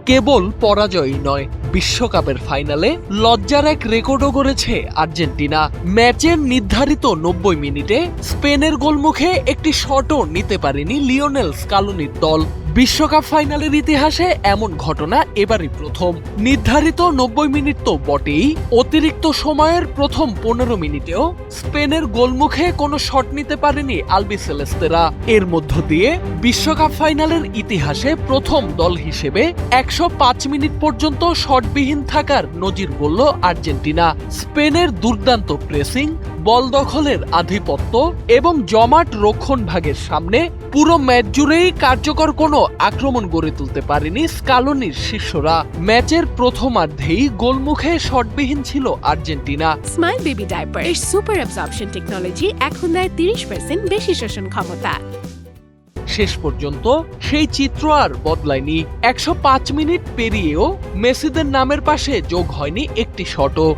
কেবল পরাজয়ই নয়, বিশ্বকাপের ফাইনালে লজ্জার এক রেকর্ডও গড়েছে আর্জেন্টিনা। ম্যাচের নির্ধারিত 90 মিনিটে স্পেনের গোলমুখে একটি শটও নিতে পারেনি লিওনেল স্কালোনির দল। বিশ্বকাপ ফাইনালের ইতিহাসে এমন ঘটনা এবারই প্রথম। নির্ধারিত 90 মিনিট তো বটেই, অতিরিক্ত সময়ের প্রথম 15 মিনিটেও স্পেনের গোলমুখে কোনো শট নিতে পারেনি আলবিসেলেস্তেরা। এর মধ্য দিয়ে বিশ্বকাপ ফাইনালের ইতিহাসে প্রথম দল হিসেবে 105 মিনিট পর্যন্ত শটবিহীন থাকার নজির গড়ল আর্জেন্টিনা। স্পেনের দুর্দান্ত প্রেসিং, বল দখলের আধিপত্য এবং জমাট রক্ষণভাগের সামনে পুরো ম্যাচ জুড়েই কার্যকর কোনো আক্রমণ গড়ে তুলতে পারেনি স্কালোনির শিষ্যরা। ম্যাচের প্রথমার্ধেই গোলমুখে শটবিহীন ছিল আর্জেন্টিনা। স্মাইল বেবি ডাইপার এর সুপার অ্যাবজর্পশন টেকনোলজি এখন দেয় 30% বেশি শোষণ ক্ষমতা। শেষ পর্যন্ত সেই চিত্র আর বদলায়নি। 105 মিনিট পেরিয়েও মেসিদের নামের পাশে যোগ হয়নি একটি শটও।